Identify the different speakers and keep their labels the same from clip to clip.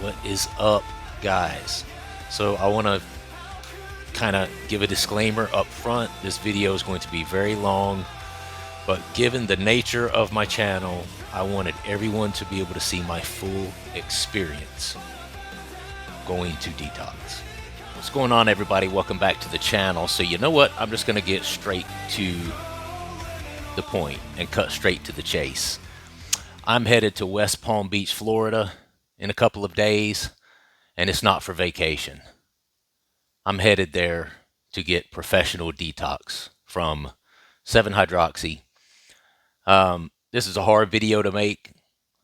Speaker 1: What is up, guys? So I want to kind of give a disclaimer up front. This video is going to be very long, but given the nature of my channel, I wanted everyone to be able to see my full experience going to Detox. What's going on, everybody? Welcome back to the channel. So you know what? I'm just going to get straight to the point and cut straight to the chase. I'm headed to West Palm Beach, Florida in a couple of days, and it's not for vacation. I'm headed there to get professional detox from 7-hydroxy. This is a hard video to make.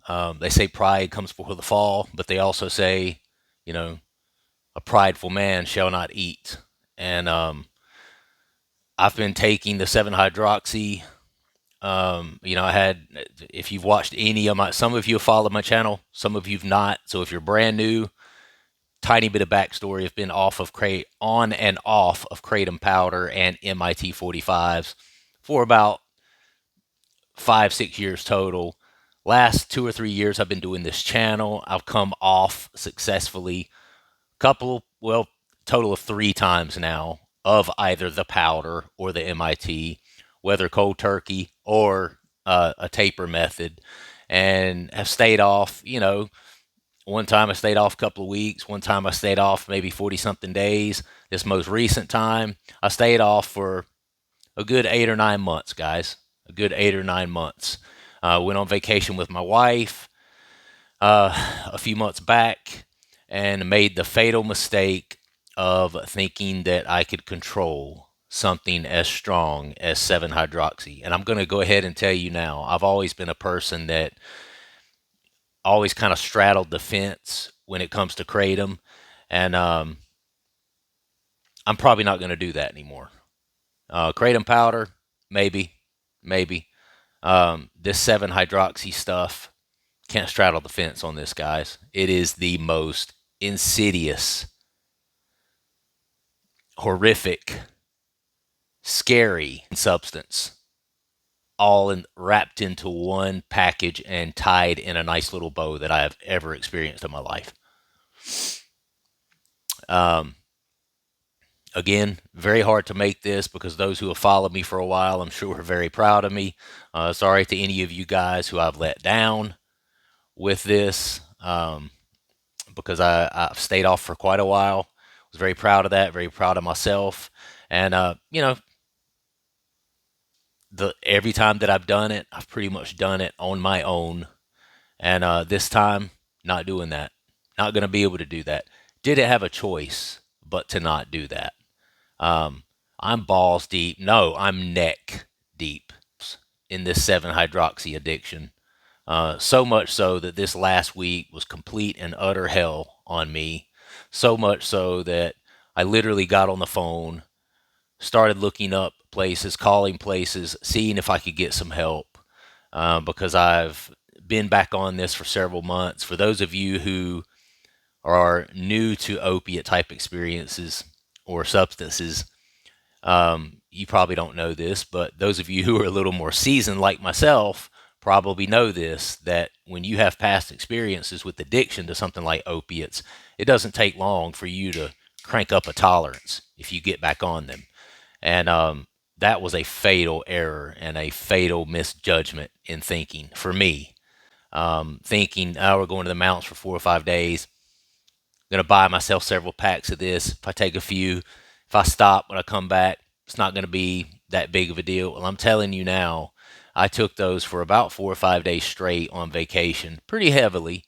Speaker 1: They say pride comes before the fall, but they also say, you know, a prideful man shall not eat. And I've been taking the 7-hydroxy. I had, if you've watched any of my, some of you have followed my channel, some of you've not. So if you're brand new, tiny bit of backstory. I've been on and off of kratom powder and MIT 45s for about 5-6 years total. Last 2 or 3 years I've been doing this channel. I've come off successfully total of 3 times now of either the powder or the MIT, whether cold turkey or a taper method, and have stayed off. One time I stayed off a couple of weeks. One time I stayed off maybe 40-something days. This most recent time, I stayed off for a good 8 or 9 months, guys. A good 8 or 9 months. Went on vacation with my wife a few months back and made the fatal mistake of thinking that I could control something as strong as 7-hydroxy. And I'm going to go ahead and tell you now, I've always been a person that always kind of straddled the fence when it comes to kratom, and I'm probably not going to do that anymore. Kratom powder, maybe. This 7-hydroxy stuff, can't straddle the fence on this, guys. It is the most insidious, horrific, scary substance, all wrapped into one package and tied in a nice little bow that I have ever experienced in my life. Again, very hard to make this because those who have followed me for a while, I'm sure, are very proud of me. Sorry to any of you guys who I've let down with this, because I've stayed off for quite a while. Was very proud of that, very proud of myself. And, every time that I've done it, I've pretty much done it on my own. And this time, not doing that. Not going to be able to do that. Did it have a choice but to not do that? I'm balls deep. No, I'm neck deep in this 7-hydroxy addiction. So much so that this last week was complete and utter hell on me. So much so that I literally got on the phone, started looking up places, calling places, seeing if I could get some help, because I've been back on this for several months. For those of you who are new to opiate type experiences or substances, you probably don't know this, but those of you who are a little more seasoned like myself probably know this, that when you have past experiences with addiction to something like opiates, it doesn't take long for you to crank up a tolerance if you get back on them. And that was a fatal error and a fatal misjudgment in thinking for me. Thinking, oh, we're going to the mountains for 4 or 5 days. I'm going to buy myself several packs of this. If I take a few, if I stop when I come back, it's not going to be that big of a deal. Well, I'm telling you now, I took those for about 4 or 5 days straight on vacation, pretty heavily,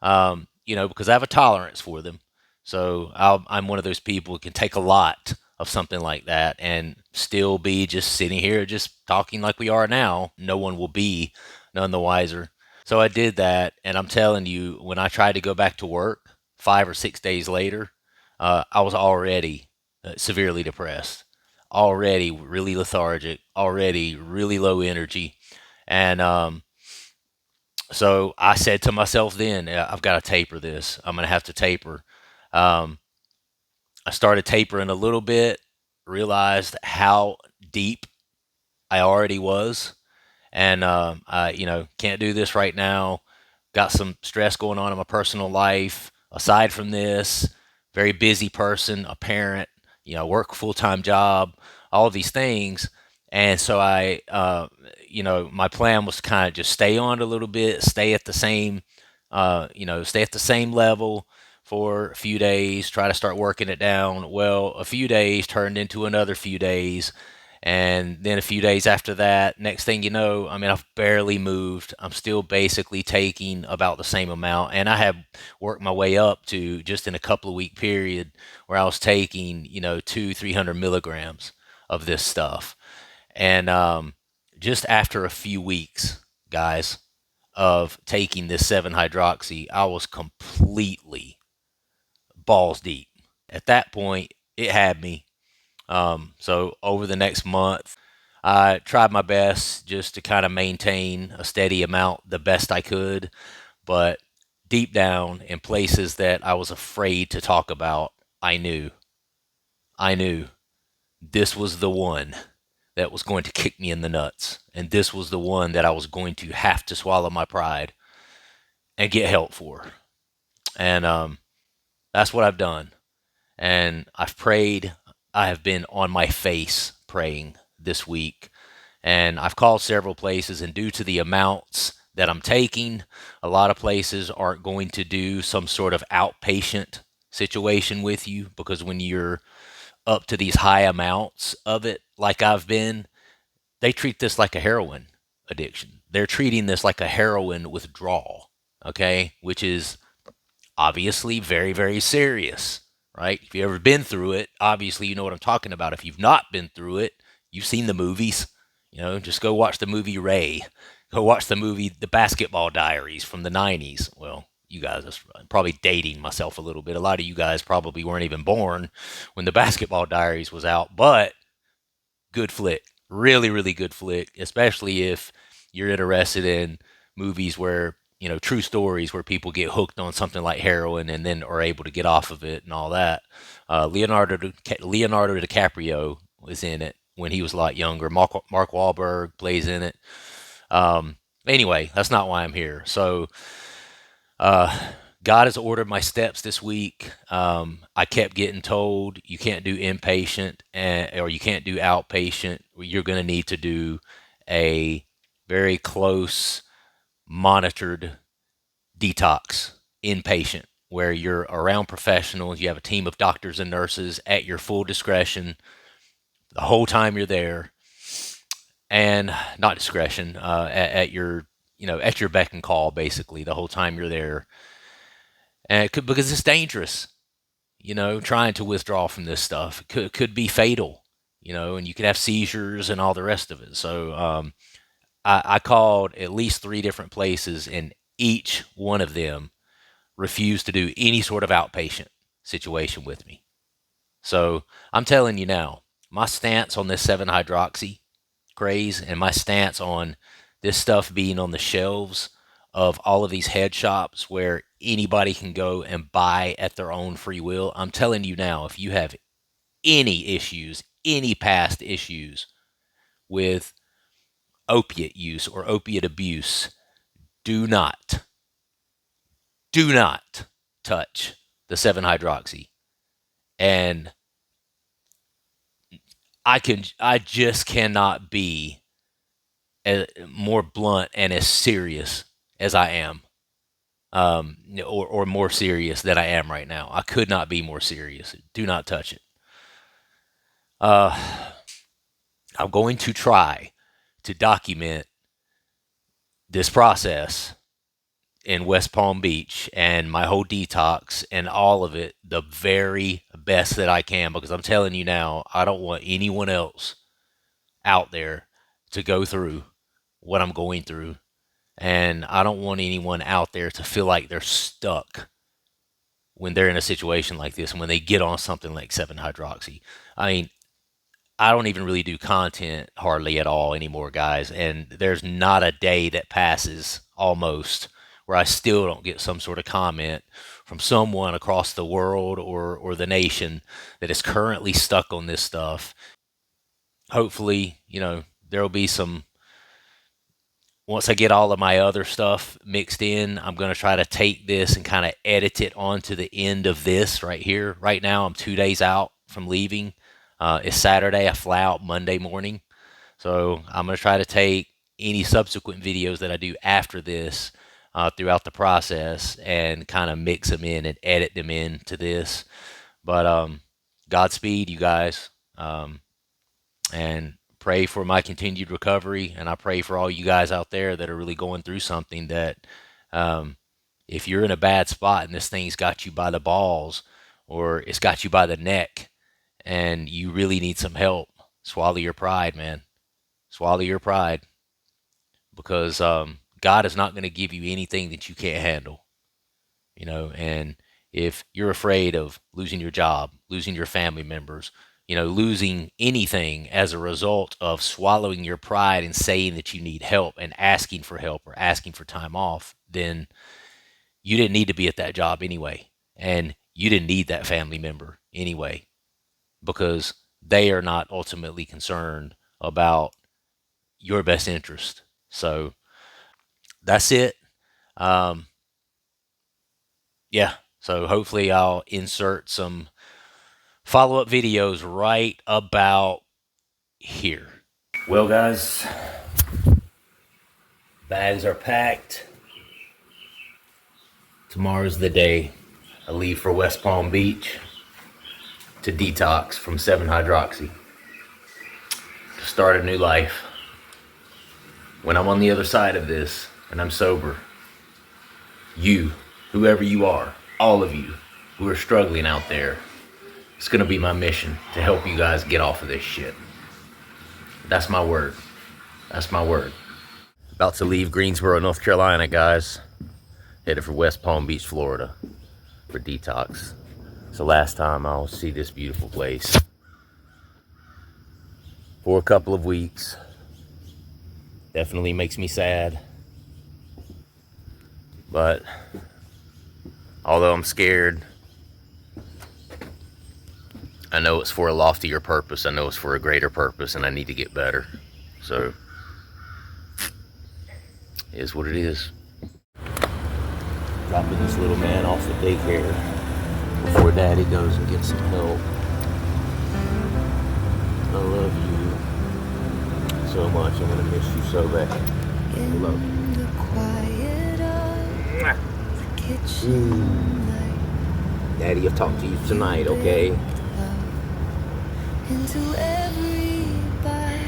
Speaker 1: because I have a tolerance for them. So I'm one of those people who can take a lot of something like that and still be just sitting here just talking like we are now. No one will be none the wiser. So I did that, and I'm telling you, when I tried to go back to work 5 or 6 days later, I was already severely depressed, already really lethargic, already really low energy. And so I said to myself then, I've got to taper this. I'm going to have to taper. I started tapering a little bit, realized how deep I already was. And I can't do this right now. Got some stress going on in my personal life. aside from this, very busy person, a parent, work a full-time job, all of these things. And so my plan was to kind of just stay on a little bit, stay at the same level for a few days, try to start working it down. Well, a few days turned into another few days, and then a few days after that, next thing you know, I mean, I've barely moved. I'm still basically taking about the same amount. And I have worked my way up to just in a couple of week period where I was taking, 300 milligrams of this stuff. And just after a few weeks, guys, of taking this 7 hydroxy, I was completely balls deep. At that point, it had me. So over the next month, I tried my best just to kind of maintain a steady amount the best I could. But deep down, in places that I was afraid to talk about, I knew this was the one that was going to kick me in the nuts. And this was the one that I was going to have to swallow my pride and get help for. And that's what I've done. And I've prayed. I have been on my face praying this week. And I've called several places, and due to the amounts that I'm taking, a lot of places aren't going to do some sort of outpatient situation with you, because when you're up to these high amounts of it, like I've been, they treat this like a heroin addiction. They're treating this like a heroin withdrawal, okay? Which is obviously very, very serious, right? If you've ever been through it, obviously you know what I'm talking about. If you've not been through it, you've seen the movies. Just go watch the movie Ray. Go watch the movie The Basketball Diaries from the 90s. Well, you guys, I'm probably dating myself a little bit. A lot of you guys probably weren't even born when The Basketball Diaries was out, but good flick. Really, really good flick, especially if you're interested in movies where, true stories where people get hooked on something like heroin and then are able to get off of it and all that. Leonardo DiCaprio was in it when he was a lot younger. Mark Wahlberg plays in it. Anyway, that's not why I'm here. So, uh, God has ordered my steps this week. I kept getting told you can't do inpatient or you can't do outpatient. You're going to need to do a very close, monitored detox inpatient where you're around professionals. You have a team of doctors and nurses at your full discretion the whole time you're there, and not discretion, at your at your beck and call basically the whole time you're there. And because it's dangerous, trying to withdraw from this stuff. It could be fatal, and you could have seizures and all the rest of it. So I called at least 3 different places, and each one of them refused to do any sort of outpatient situation with me. So I'm telling you now, my stance on this 7 hydroxy craze and my stance on this stuff being on the shelves of all of these head shops where anybody can go and buy at their own free will. I'm telling you now, if you have any issues, any past issues with opiate use or opiate abuse, do not, do not touch the 7 hydroxy. And I just cannot be more blunt and as serious as I am, or more serious than I am right now. I could not be more serious. Do not touch it. Uh, I'm going to try to document this process in West Palm Beach and my whole detox and all of it the very best that I can, because I'm telling you now, I don't want anyone else out there to go through what I'm going through. And I don't want anyone out there to feel like they're stuck when they're in a situation like this and when they get on something like 7 hydroxy. I mean, I don't even really do content hardly at all anymore, guys. And there's not a day that passes almost where I still don't get some sort of comment from someone across the world or the nation that is currently stuck on this stuff. Hopefully, there'll be some once I get all of my other stuff mixed in, I'm going to try to take this and kind of edit it onto the end of this right here. Right now, I'm 2 days out from leaving. It's Saturday. I fly out Monday morning. So I'm going to try to take any subsequent videos that I do after this throughout the process and kind of mix them in and edit them into this. But Godspeed, you guys. And pray for my continued recovery. And I pray for all you guys out there that are really going through something that if you're in a bad spot and this thing's got you by the balls or it's got you by the neck and you really need some help, swallow your pride, man. Swallow your pride, because God is not going to give you anything that you can't handle, and if you're afraid of losing your job, losing your family members, losing anything as a result of swallowing your pride and saying that you need help and asking for help or asking for time off, then you didn't need to be at that job anyway. And you didn't need that family member anyway, because they are not ultimately concerned about your best interest. So that's it. Yeah. So hopefully I'll insert some follow-up videos right about here. Well, guys, bags are packed. Tomorrow's the day I leave for West Palm Beach to detox from 7-hydroxy to start a new life. When I'm on the other side of this and I'm sober, you, whoever you are, all of you who are struggling out there, it's going to be my mission to help you guys get off of this shit. That's my word. That's my word. About to leave Greensboro, North Carolina, guys. Headed for West Palm Beach, Florida for detox. It's the last time I'll see this beautiful place for a couple of weeks. Definitely makes me sad. But although I'm scared, I know it's for a loftier purpose. I know it's for a greater purpose, and I need to get better. So, it is what it is. Dropping this little man off at daycare before Daddy goes and gets some help. I love you so much. I'm gonna miss you so bad. I love you. Daddy, I'll talk to you tonight, okay?
Speaker 2: Into every bite,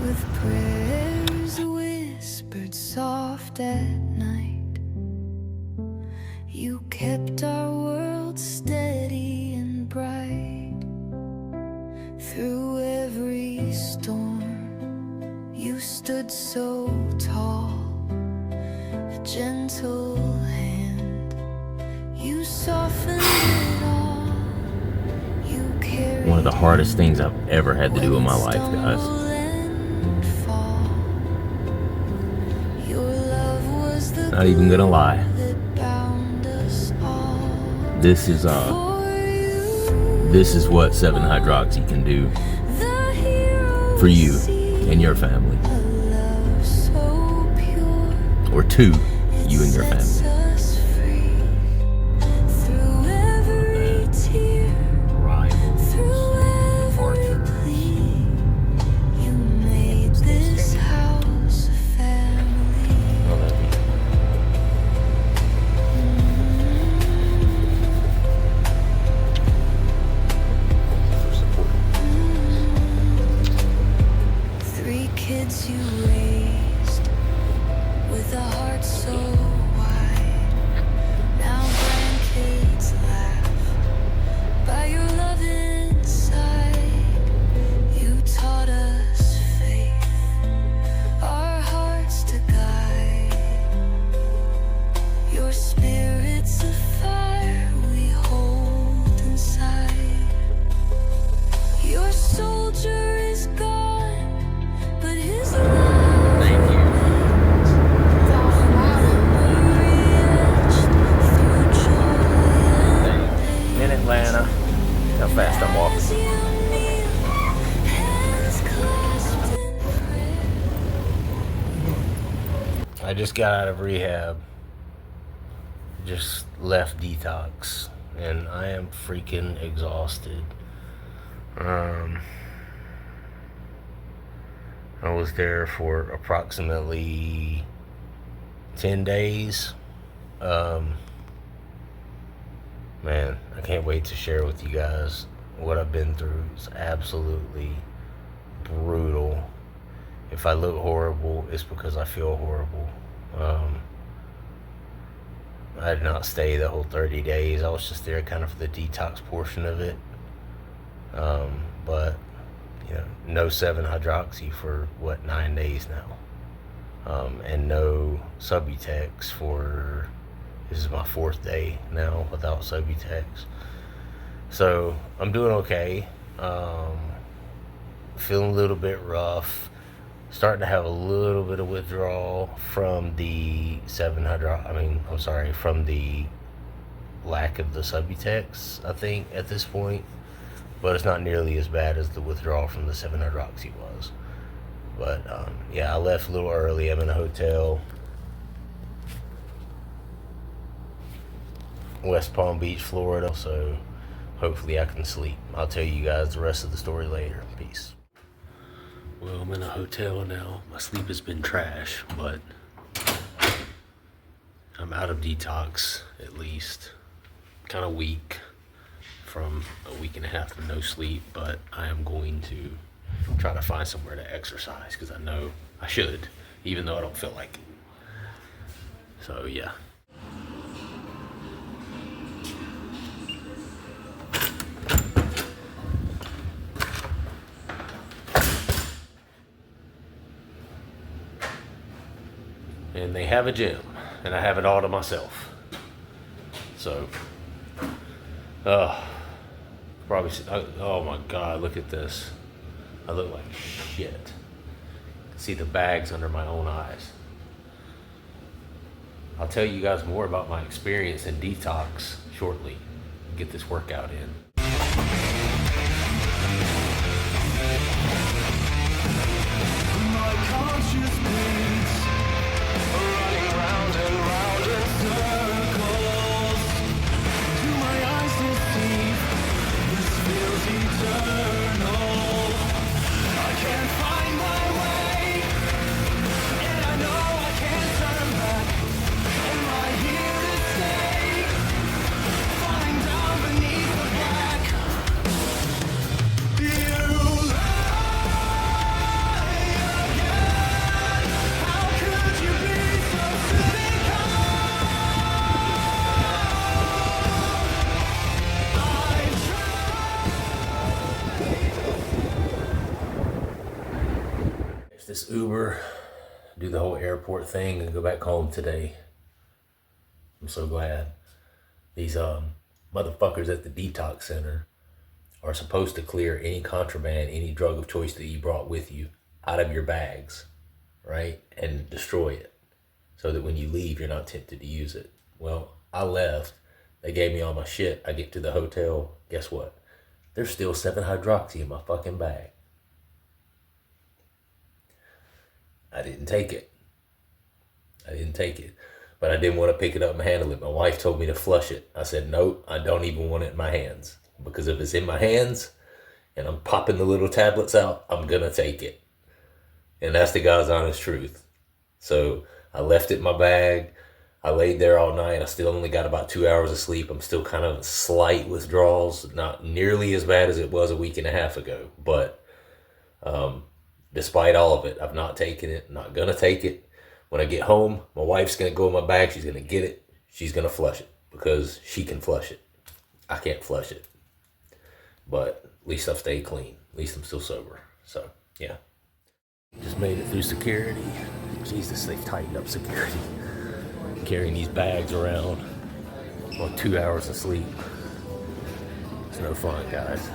Speaker 2: with prayers whispered soft at night, you kept our world steady and bright. Through every storm, you stood so tall, a gentle hand, you softened it all.
Speaker 1: One of the hardest things I've ever had to do in my life, guys. Not even gonna lie. This is what 7-hydroxy can do for you and your family, or to you and your family.
Speaker 2: Kids you raised with a heart so wide.
Speaker 3: just got out of rehab. Just left detox, and I am freaking exhausted. I was there for approximately 10 days. Man, I can't wait to share with you guys what I've been through. It's absolutely brutal. If I look horrible, it's because I feel horrible. I did not stay the whole 30 days. I was just there kind of for the detox portion of it. But, no 7-hydroxy for, 9 days now. And no Subutex for, this is my 4th day now without Subutex. So, I'm doing okay. Feeling a little bit rough. Starting to have a little bit of withdrawal from the from the lack of the Subutex, I think, at this point. But it's not nearly as bad as the withdrawal from the 7-hydroxy was. But, I left a little early. I'm in a hotel, West Palm Beach, Florida, so hopefully I can sleep. I'll tell you guys the rest of the story later. Peace. Well, I'm in a hotel now. My sleep has been trash, but I'm out of detox, at least. Kind of weak from a week and a half of no sleep, but I am going to try to find somewhere to exercise because I know I should, even though I don't feel like it. So, yeah. And they have a gym, and I have it all to myself. So, probably, oh my God, look at this. I look like shit. See the bags under my own eyes. I'll tell you guys more about my experience in detox shortly. Get this workout in. This Uber, do the whole airport thing and go back home today. I'm so glad. These motherfuckers at the detox center are supposed to clear any contraband, any drug of choice that you brought with you out of your bags, right? And destroy it so that when you leave, you're not tempted to use it. Well, I left. They gave me all my shit. I get to the hotel. Guess what? There's still 7-hydroxy in my fucking bag. I didn't take it. But I didn't want to pick it up and handle it. My wife told me to flush it. I said, nope, I don't even want it in my hands. Because if it's in my hands and I'm popping the little tablets out, I'm going to take it. And that's the God's honest truth. So I left it in my bag. I laid there all night. I still only got about 2 hours of sleep. I'm still kind of slight withdrawals. Not nearly as bad as it was a week and a half ago. But despite all of it, I've not taken it. I'm not going to take it. When I get home, my wife's going to go in my bag. She's going to get it. She's going to flush it because she can flush it. I can't flush it. But at least I've stayed clean. At least I'm still sober. So, yeah. Just made it through security. Jesus, they've tightened up security. Carrying these bags around on 2 hours of sleep. It's no fun, guys.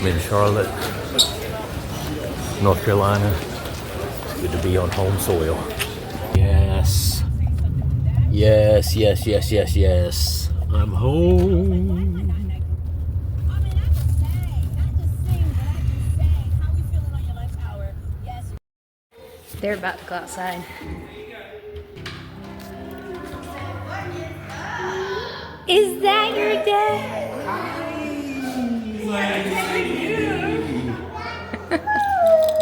Speaker 3: I'm in Charlotte, North Carolina. Good to be on home soil. Yes. Yes, yes, yes, yes, yes. I'm home.
Speaker 2: They're about to go outside. Is that your dad?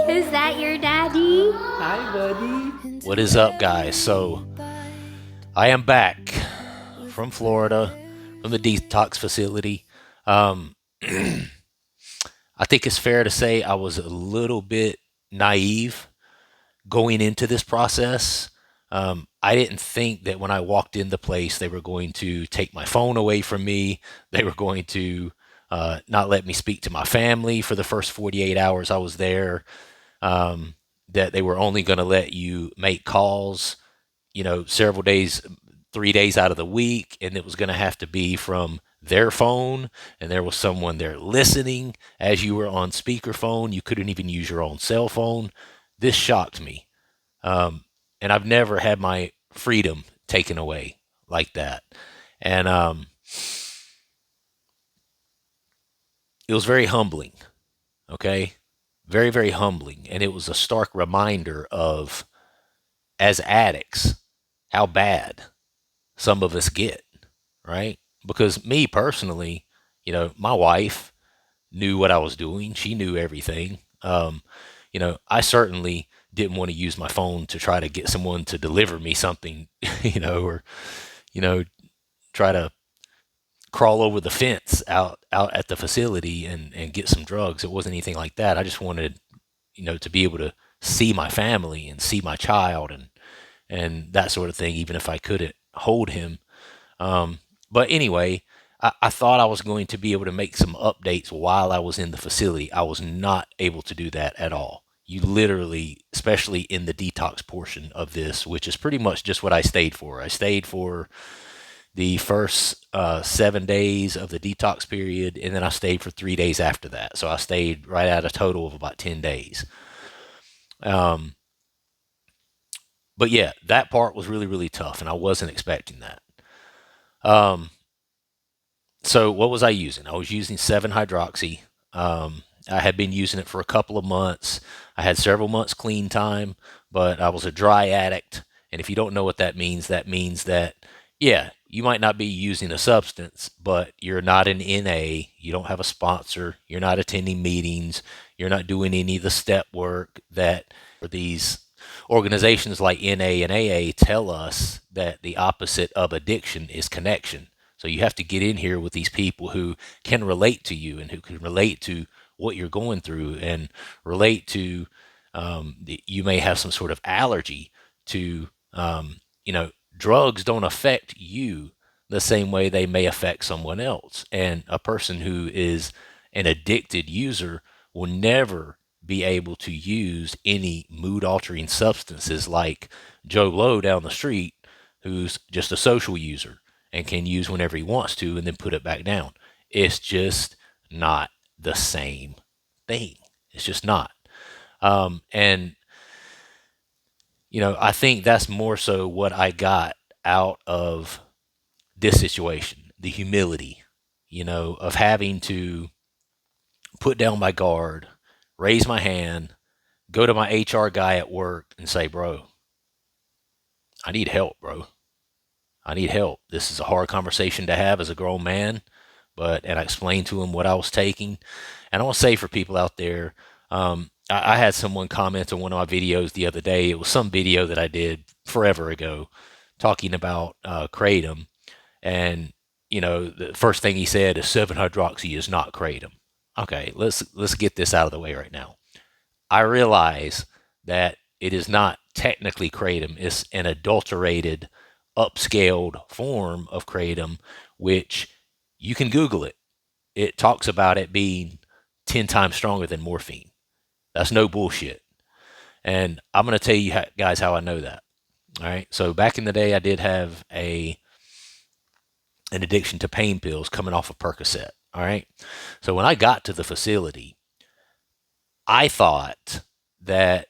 Speaker 2: Is that your daddy?
Speaker 3: Hi, buddy.
Speaker 1: What is up, guys? So, I am back from Florida, from the detox facility. I think it's fair to say I was a little bit naive going into this process. I didn't think that when I walked in the place, they were going to take my phone away from me. They were going to not let me speak to my family for the first 48 hours I was there. That they were only going to let you make calls, several days, 3 days out of the week, and it was going to have to be from their phone, and there was someone there listening as you were on speakerphone. You couldn't even use your own cell phone. This shocked me. And I've never had my freedom taken away like that. And it was very humbling, okay? Very, very humbling. And it was a stark reminder of, as addicts, how bad some of us get, right? Because me personally, my wife knew what I was doing. She knew everything. I certainly didn't want to use my phone to try to get someone to deliver me something, or, try to crawl over the fence out at the facility and get some drugs. It wasn't anything like that. I just wanted, to be able to see my family and see my child and that sort of thing, even if I couldn't hold him. But anyway, I thought I was going to be able to make some updates while I was in the facility. I was not able to do that at all. You literally, especially in the detox portion of this, which is pretty much just what I stayed for. I stayed for the first 7 days of the detox period, and then I stayed for 3 days after that. So I stayed right at a total of about 10 days. But yeah, that part was really, really tough, and I wasn't expecting that. So what was I using? I was using 7-hydroxy. I had been using it for a couple of months. I had several months clean time, but I was a dry addict. And if you don't know what that means that, yeah, you might not be using a substance, but you're not an NA. You don't have a sponsor. You're not attending meetings. You're not doing any of the step work that these organizations like NA and AA tell us that the opposite of addiction is connection. So you have to get in here with these people who can relate to you and who can relate to what you're going through and relate to, you may have some sort of allergy to, drugs don't affect you the same way they may affect someone else. And a person who is an addicted user will never be able to use any mood altering substances like Joe Blow down the street, who's just a social user and can use whenever he wants to and then put it back down. It's just not the same thing. It's just not. And I think that's more so what I got out of this situation, the humility, of having to put down my guard, raise my hand, go to my HR guy at work and say, bro, I need help, bro. I need help. This is a hard conversation to have as a grown man, and I explained to him what I was taking. And I want to say for people out there, I had someone comment on one of my videos the other day. It was some video that I did forever ago talking about kratom. And, the first thing he said is 7-hydroxy is not kratom. Okay, let's get this out of the way right now. I realize that it is not technically kratom. It's an adulterated, upscaled form of kratom, which you can Google it. It talks about it being 10 times stronger than morphine. That's no bullshit. And I'm going to tell you guys how I know that. All right. So back in the day, I did have an addiction to pain pills coming off of Percocet. All right. So when I got to the facility, I thought that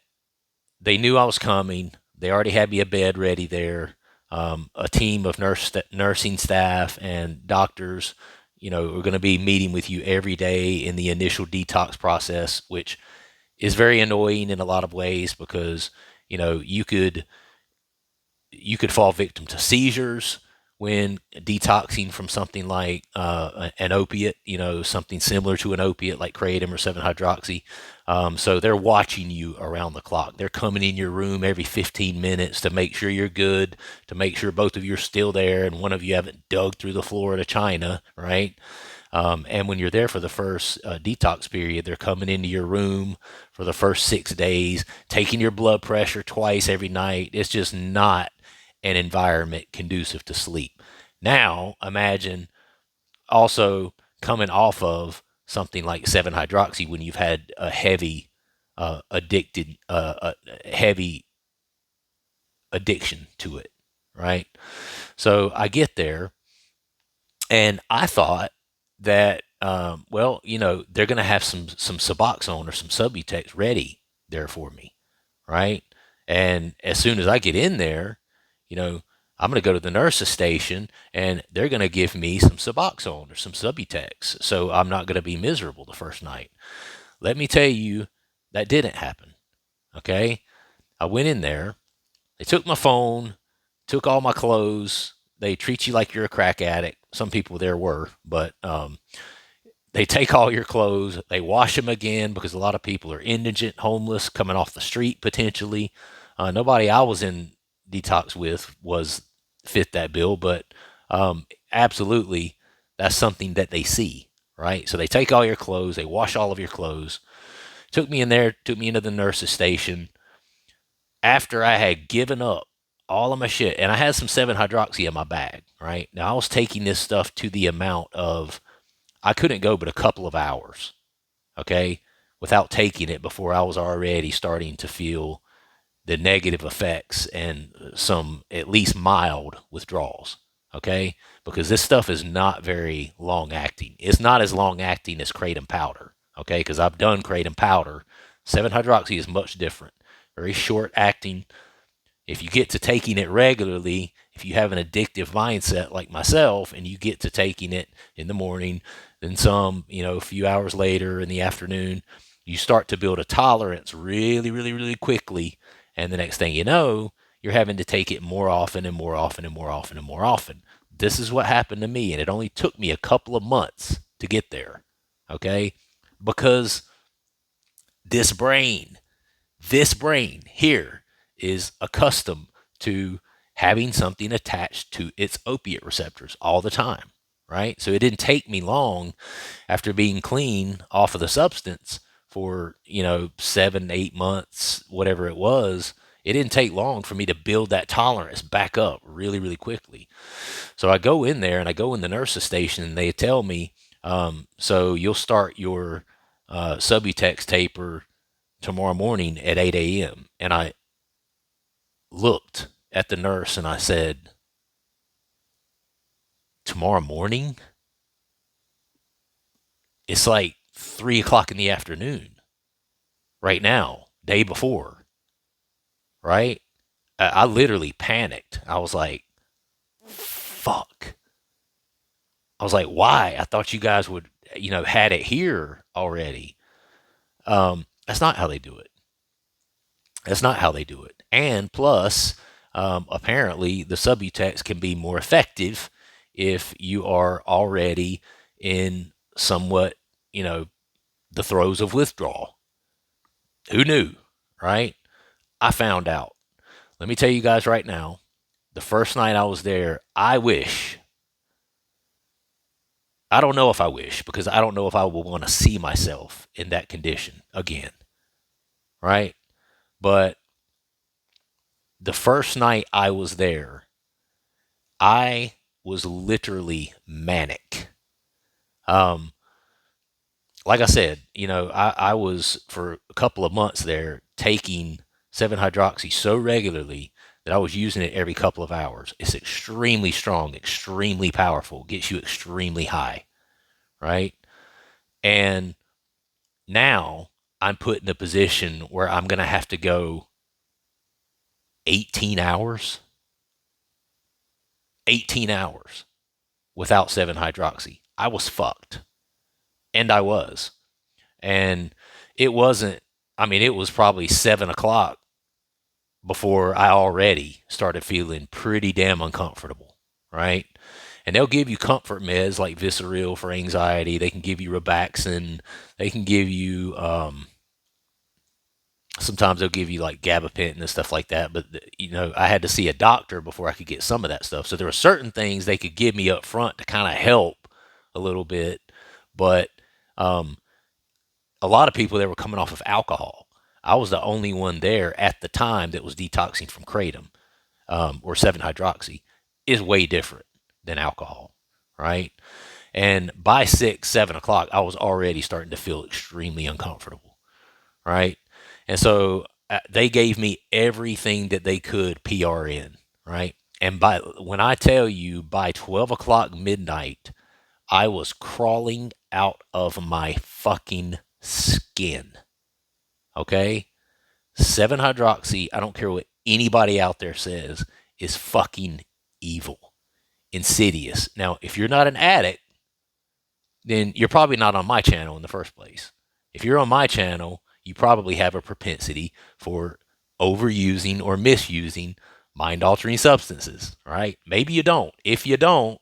Speaker 1: they knew I was coming. They already had me a bed ready there. A team of nursing staff and doctors, are going to be meeting with you every day in the initial detox process, which is very annoying in a lot of ways because you could fall victim to seizures when detoxing from something like an opiate, something similar to an opiate like kratom or 7-hydroxy. So they're watching you around the clock. They're coming in your room every 15 minutes to make sure you're good, to make sure both of you are still there and one of you haven't dug through the floor to China, right? And when you're there for the first detox period, they're coming into your room for the first 6 days, taking your blood pressure twice every night. It's just not an environment conducive to sleep. Now, imagine also coming off of something like 7-hydroxy when you've had a heavy addiction to it, right? So I get there and I thought that, well, they're going to have some Suboxone or some Subutex ready there for me, right? And as soon as I get in there, you know, I'm going to go to the nurse's station and they're going to give me some Suboxone or some Subutex. So I'm not going to be miserable the first night. Let me tell you, that didn't happen. Okay. I went in there. They took my phone, took all my clothes. They treat you like you're a crack addict. Some people there were, but they take all your clothes, they wash them again because a lot of people are indigent, homeless, coming off the street potentially. Nobody I was in detox with was fit that bill, but absolutely that's something that they see, right? So they take all your clothes, they wash all of your clothes. Took me in there, took me into the nurse's station after I had given up all of my shit, and I had some 7-hydroxy in my bag, right? Now I was taking this stuff to the amount of I couldn't go but a couple of hours, okay, without taking it before I was already starting to feel the negative effects and some at least mild withdrawals, okay? Because this stuff is not very long acting. It's not as long acting as kratom powder, okay? Because I've done kratom powder. 7-hydroxy is much different. Very short acting. If you get to taking it regularly, if you have an addictive mindset like myself and you get to taking it in the morning, then some, a few hours later in the afternoon, you start to build a tolerance really, really, really quickly. And the next thing you know, you're having to take it more often and more often and more often and more often. This is what happened to me. And it only took me a couple of months to get there. Okay. Because this brain, here is accustomed to having something attached to its opiate receptors all the time, right? So it didn't take me long after being clean off of the substance for, 7, 8 months, whatever it was. It didn't take long for me to build that tolerance back up really, really quickly. So I go in there and I go in the nurse's station and they tell me, so you'll start your Subutex taper tomorrow morning at 8 a.m. And I looked at the nurse and I said, tomorrow morning? It's like 3 o'clock in the afternoon right now, day before, right? I literally panicked. I was like, fuck. I was like, why? I thought you guys would, had it here already. That's not how they do it. That's not how they do it. And plus, apparently, the Subutex can be more effective if you are already in somewhat, the throes of withdrawal. Who knew, right? I found out. Let me tell you guys right now, the first night I was there, I don't know if I wish, because I don't know if I will want to see myself in that condition again, right? But the first night I was there, I was literally manic. Um, like I said, I was for a couple of months there taking 7-hydroxy so regularly that I was using it every couple of hours. It's extremely strong, extremely powerful, gets you extremely high, right? And now I'm put in a position where I'm going to have to go 18 hours, 18 hours without 7-hydroxy. I was fucked. And I was. And it wasn't, I mean, it was probably 7 o'clock before I already started feeling pretty damn uncomfortable, right? And they'll give you comfort meds like Visceral for anxiety. They can give you Robaxin. They can give you, sometimes they'll give you like gabapentin and stuff like that. But, I had to see a doctor before I could get some of that stuff. So there were certain things they could give me up front to kind of help a little bit. But um, a lot of people that were coming off of alcohol. I was the only one there at the time that was detoxing from kratom, or 7-hydroxy, is way different than alcohol, right? And by 6, 7 o'clock, I was already starting to feel extremely uncomfortable, right? And so they gave me everything that they could PRN, right? And when I tell you by 12 o'clock midnight, I was crawling out of my fucking skin. Okay? 7-hydroxy, I don't care what anybody out there says, is fucking evil, insidious. Now, if you're not an addict, then you're probably not on my channel in the first place. If you're on my channel, you probably have a propensity for overusing or misusing mind altering substances, right? Maybe you don't. If you don't,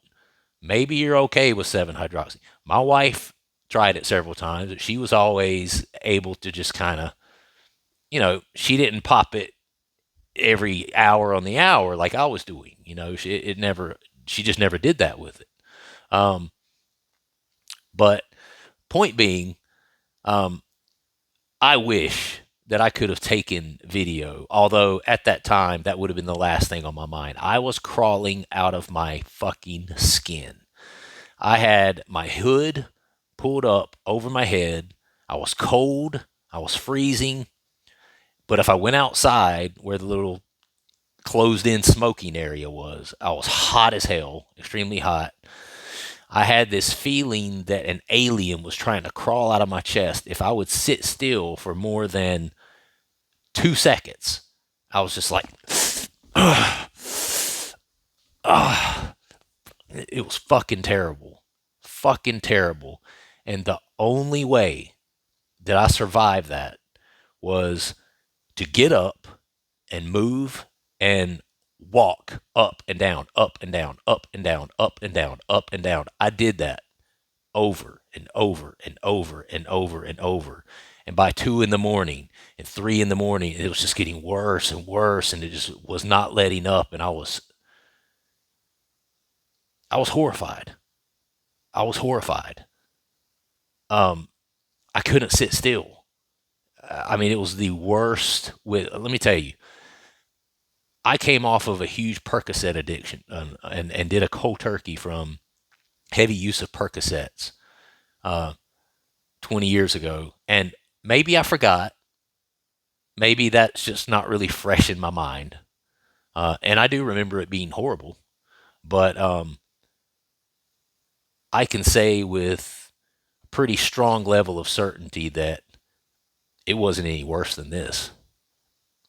Speaker 1: maybe you're okay with 7-hydroxy. My wife tried it several times. She was always able to just kind of, she didn't pop it every hour on the hour like I was doing. She just never did that with it. But point being, I wish that I could have taken video, although at that time that would have been the last thing on my mind. I was crawling out of my fucking skin. I had my hood pulled up over my head. I was cold. I was freezing. But if I went outside where the little closed in smoking area was, I was hot as hell, extremely hot. I had this feeling that an alien was trying to crawl out of my chest if I would sit still for more than 2 seconds. I was just like, it was fucking terrible. Fucking terrible. And the only way that I survived that was to get up and move and walk up and down, up and down, up and down, up and down, up and down. I did that over and over and over and over and over. And by 2 in the morning and 3 in the morning, it was just getting worse and worse, and it just was not letting up. And I was horrified. I was horrified. I couldn't sit still. I mean, it was the worst. Let me tell you, I came off of a huge Percocet addiction, and did a cold turkey from heavy use of Percocets 20 years ago. And maybe I forgot. Maybe that's just not really fresh in my mind. And I do remember it being horrible. But I can say with a pretty strong level of certainty that it wasn't any worse than this.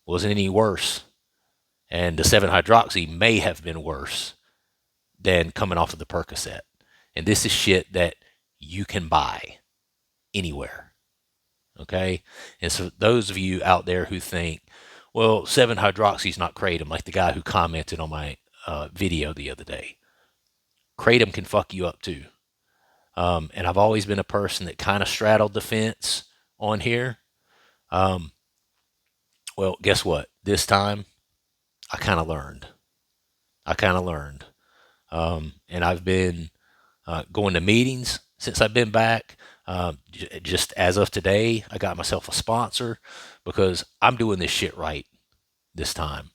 Speaker 1: It wasn't any worse. And the 7-hydroxy may have been worse than coming off of the Percocet. And this is shit that you can buy anywhere. Okay? And so those of you out there who think, well, 7-hydroxy is not kratom, like the guy who commented on my video the other day. Kratom can fuck you up too. And I've always been a person that kind of straddled the fence on here. Well, guess what? This time, I kind of learned. And I've been going to meetings since I've been back. Just as of today, I got myself a sponsor because I'm doing this shit right this time.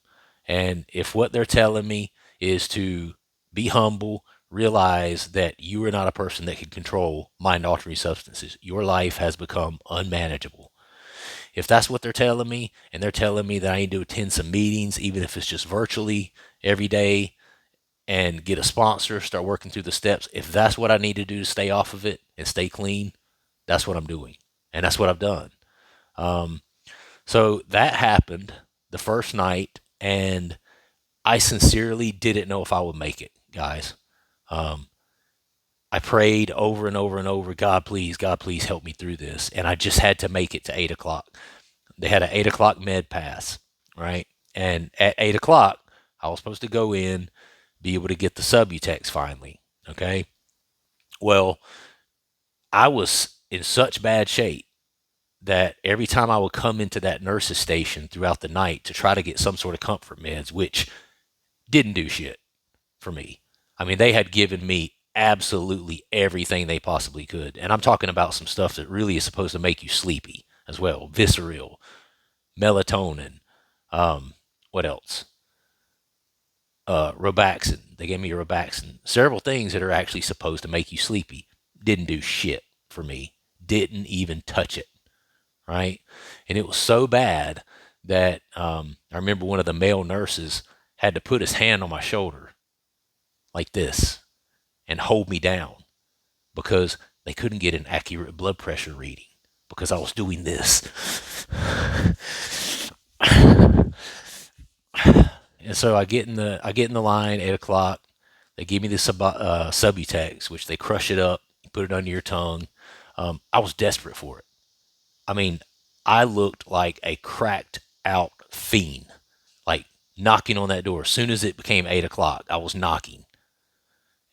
Speaker 1: And if what they're telling me is to be humble, realize that you are not a person that can control mind-altering substances. Your life has become unmanageable. If that's what they're telling me, and they're telling me that I need to attend some meetings, even if it's just virtually every day, and get a sponsor, start working through the steps, if that's what I need to do to stay off of it, and stay clean, that's what I'm doing. And that's what I've done. Um, so that happened the first night, and I sincerely didn't know if I would make it, guys. Um, I prayed over and over and over, God, please help me through this. And I just had to make it to 8 o'clock. They had an 8 o'clock med pass, right? And at 8 o'clock, I was supposed to go in, be able to get the Subutex finally. Okay. Well, I was in such bad shape that every time I would come into that nurse's station throughout the night to try to get some sort of comfort meds, which didn't do shit for me. I mean, they had given me absolutely everything they possibly could. And I'm talking about some stuff that really is supposed to make you sleepy as well. Visceral, melatonin, what else? Robaxin. They gave me a Robaxin. Several things that are actually supposed to make you sleepy. Didn't do shit for me. Didn't even touch it. Right? And it was so bad that I remember one of the male nurses had to put his hand on my shoulder like this and hold me down because they couldn't get an accurate blood pressure reading because I was doing this. And so I get in the line 8 o'clock. They give me this Subutex, which they crush it up, put it under your tongue. I was desperate for it. I mean, I looked like a cracked out fiend, like knocking on that door. As soon as it became 8 o'clock, I was knocking.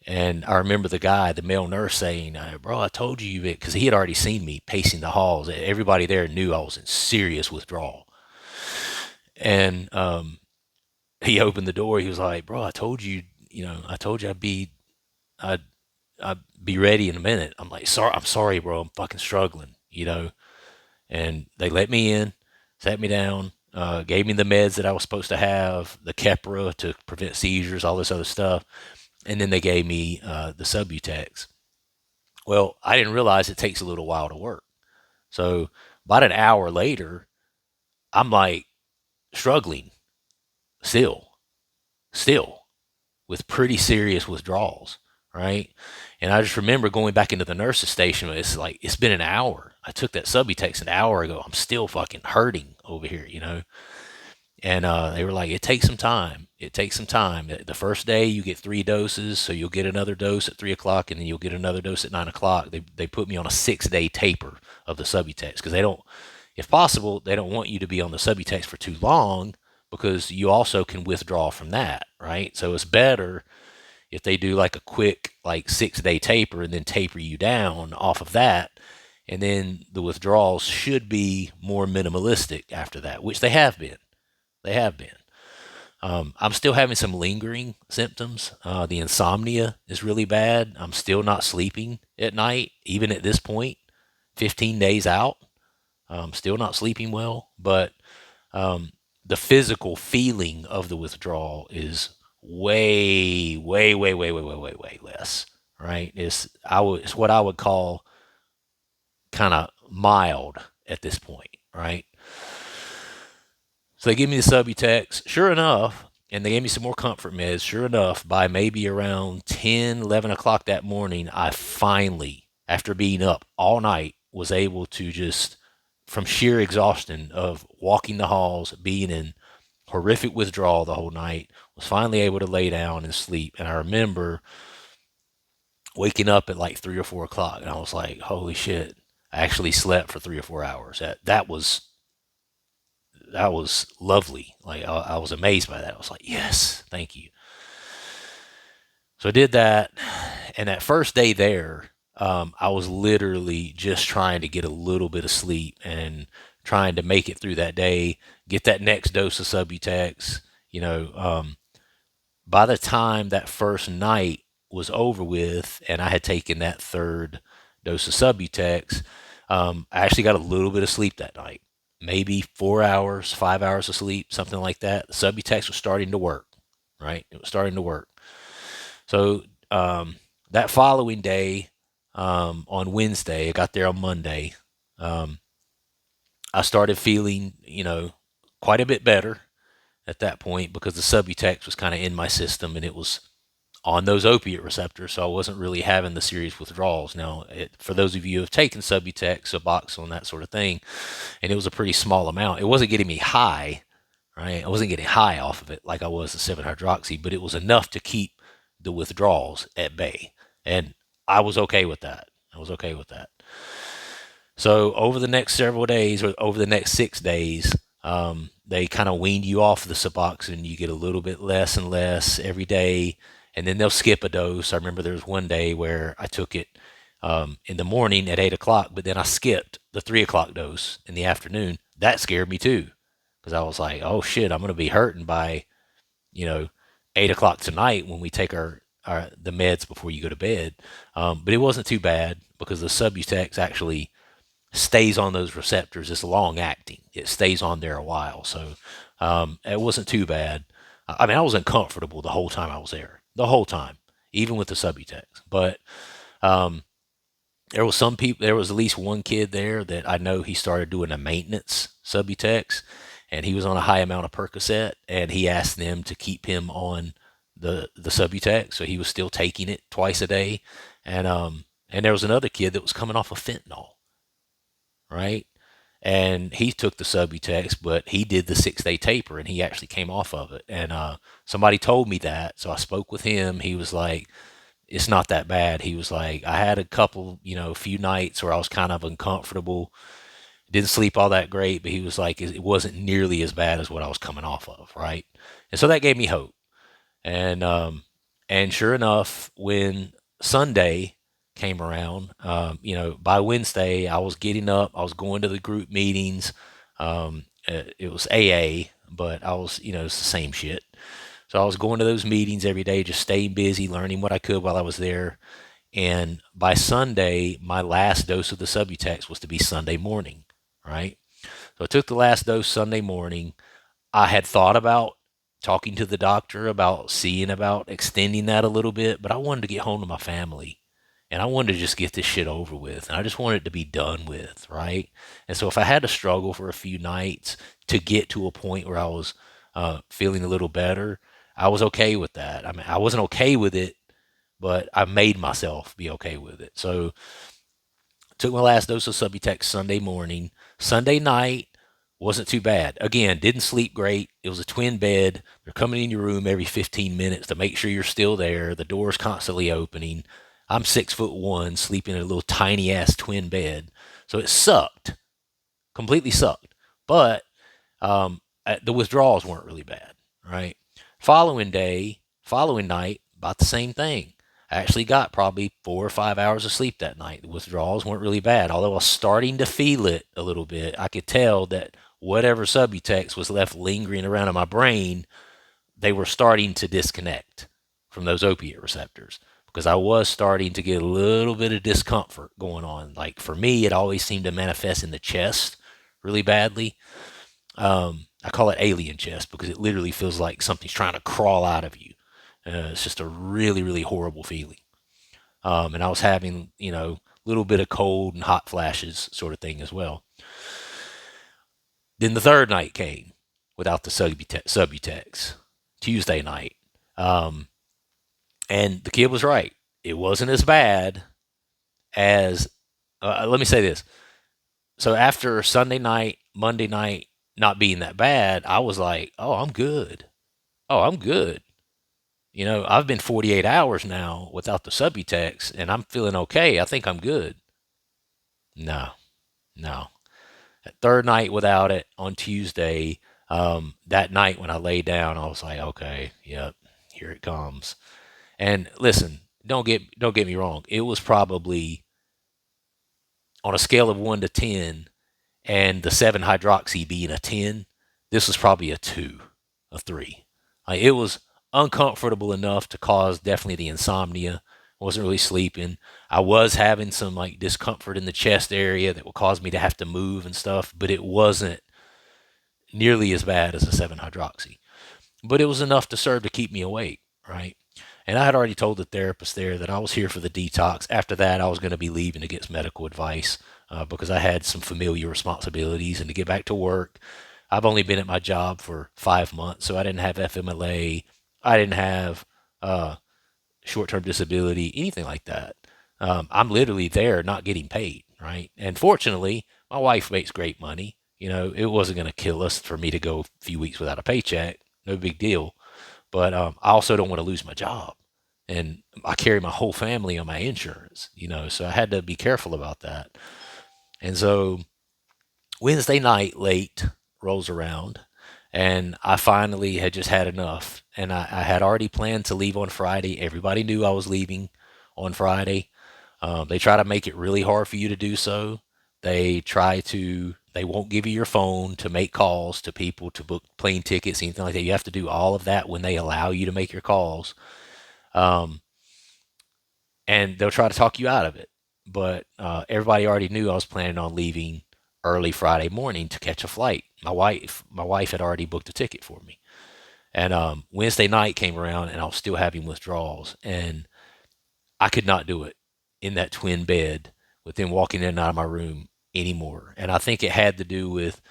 Speaker 1: And I remember the male nurse saying, bro, I told you, because he had already seen me pacing the halls. Everybody there knew I was in serious withdrawal. And he opened the door. He was like, bro, I told you, I told you I'd, I'd be ready in a minute. I'm like, I'm sorry, bro. I'm fucking struggling, And they let me in, sat me down, gave me the meds that I was supposed to have, the Keppra to prevent seizures, all this other stuff. And then they gave me the Subutex. Well, I didn't realize it takes a little while to work. So about an hour later, I'm like struggling still with pretty serious withdrawals, right? And I just remember going back into the nurse's station. It's like, it's been an hour. I took that Subutex an hour ago. I'm still fucking hurting over here, And they were like, it takes some time. It takes some time. The first day you get 3 doses, so you'll get another dose at 3 o'clock, and then you'll get another dose at 9 o'clock. They put me on a 6-day taper of the Subutex because they don't, if possible, they don't want you to be on the Subutex for too long because you also can withdraw from that, right? So it's better if they do like a quick 6-day taper and then taper you down off of that. And then the withdrawals should be more minimalistic after that, which they have been. They have been. I'm still having some lingering symptoms. The insomnia is really bad. I'm still not sleeping at night, even at this point, 15 days out. Still not sleeping well, but the physical feeling of the withdrawal is way, way, way, way, way, way, way, way less. Right? It's what I would call kind of mild at this point. Right? So they give me the Subutex. Sure enough, and they gave me some more comfort meds. Sure enough, by maybe around 10, 11 o'clock that morning, I finally, after being up all night, was able to just, from sheer exhaustion of walking the halls, being in horrific withdrawal the whole night, was finally able to lay down and sleep. And I remember waking up at like 3 or 4 o'clock, and I was like, holy shit, I actually slept for 3 or 4 hours. That was lovely. Like I was amazed by that. I was like, yes, thank you. So I did that, and that first day there, I was literally just trying to get a little bit of sleep and trying to make it through that day, get that next dose of Subutex. By the time that first night was over with, and I had taken that third dose of Subutex, I actually got a little bit of sleep that night. Maybe 4 hours, 5 hours of sleep, something like that. The Subutex was starting to work, right? It was starting to work. So that following day, on Wednesday, I got there on Monday. I started feeling, quite a bit better at that point because the Subutex was kind of in my system and it was on those opiate receptors, so I wasn't really having the serious withdrawals. Now, for those of you who have taken Subutex, Suboxone, that sort of thing, and it was a pretty small amount, it wasn't getting me high, right? I wasn't getting high off of it like I was the 7-hydroxy, but it was enough to keep the withdrawals at bay, and I was okay with that. I was okay with that. So over the next several days, or over the next 6 days, they kind of weaned you off the Suboxone. You get a little bit less and less every day, and then they'll skip a dose. I remember there was one day where I took it in the morning at 8 o'clock, but then I skipped the 3 o'clock dose in the afternoon. That scared me too, because I was like, oh shit, I'm going to be hurting by, you know, 8 o'clock tonight when we take our the meds before you go to bed. But it wasn't too bad because the Subutex actually stays on those receptors. It's long acting. It stays on there a while. So it wasn't too bad. I mean, I was uncomfortable the whole time I was there, the whole time, even with the Subutex. But um, there was some people. There was at least one kid there that I know he started doing a maintenance Subutex, and he was on a high amount of Percocet, and he asked them to keep him on the Subutex, so he was still taking it twice a day, and there was another kid that was coming off of fentanyl, right? And he took the Subutex, but he did the 6 day taper, and he actually came off of it. And somebody told me that, so I spoke with him. He was like, "It's not that bad." He was like, "I had a couple, a few nights where I was kind of uncomfortable, didn't sleep all that great," but he was like, "It wasn't nearly as bad as what I was coming off of, right?" And so that gave me hope. And sure enough, when Sunday came around, by Wednesday, I was getting up, I was going to the group meetings. It was AA, but I was, it's the same shit. So I was going to those meetings every day, just staying busy, learning what I could while I was there. And by Sunday, my last dose of the Subutex was to be Sunday morning, right? So I took the last dose Sunday morning. I had thought about talking to the doctor about seeing about extending that a little bit, but I wanted to get home to my family, and I wanted to just get this shit over with, and I just wanted it to be done with, right? And so if I had to struggle for a few nights to get to a point where I was feeling a little better, I was okay with that. I mean, I wasn't okay with it, but I made myself be okay with it. So took my last dose of Subutex Sunday morning. Sunday night wasn't too bad. Again, didn't sleep great. It was a twin bed. They're coming in your room every 15 minutes to make sure you're still there. The door's constantly opening. I'm 6'1", sleeping in a little tiny ass twin bed. So it sucked. Completely sucked. But the withdrawals weren't really bad, right? Following night, about the same thing. I actually got probably 4 or 5 hours of sleep that night. The withdrawals weren't really bad. Although I was starting to feel it a little bit, I could tell that whatever Subutex was left lingering around in my brain, they were starting to disconnect from those opiate receptors, because I was starting to get a little bit of discomfort going on. Like for me, it always seemed to manifest in the chest really badly. I call it alien chest because it literally feels like something's trying to crawl out of you. It's just a really, really horrible feeling. And I was having, a little bit of cold and hot flashes sort of thing as well. Then the third night came without the Subutex, Tuesday night. And the kid was right. It wasn't as bad as, let me say this. So after Sunday night, Monday night not being that bad, I was like, oh, I'm good. Oh, I'm good. I've been 48 hours now without the Subutex, and I'm feeling okay. I think I'm good. No, no. That third night without it on Tuesday, that night when I lay down, I was like, okay, yep, here it comes. And listen, don't get me wrong. It was probably on a scale of 1 to 10, and the 7-hydroxy being a 10, this was probably a 2, a 3. Like, it was uncomfortable enough to cause definitely the insomnia. I wasn't really sleeping. I was having some like discomfort in the chest area that would cause me to have to move and stuff, but it wasn't nearly as bad as a 7-hydroxy. But it was enough to serve to keep me awake, right? And I had already told the therapist there that I was here for the detox. After that, I was going to be leaving to get some medical advice because I had some familiar responsibilities and to get back to work. I've only been at my job for 5 months, so I didn't have FMLA. I didn't have short-term disability, anything like that. I'm literally there not getting paid, right? And fortunately, my wife makes great money. It wasn't going to kill us for me to go a few weeks without a paycheck. No big deal. But I also don't want to lose my job. And I carry my whole family on my insurance, so I had to be careful about that. And so Wednesday night late rolls around, and I finally had just had enough. And I had already planned to leave on Friday. Everybody knew I was leaving on Friday. They try to make it really hard for you to do so. They won't give you your phone to make calls to people to book plane tickets, anything like that. You have to do all of that when they allow you to make your calls. Um, and they'll try to talk you out of it. But everybody already knew I was planning on leaving early Friday morning to catch a flight. My wife had already booked a ticket for me. And Wednesday night came around, and I was still having withdrawals, and I could not do it in that twin bed with them walking in and out of my room anymore. And I think it had to do with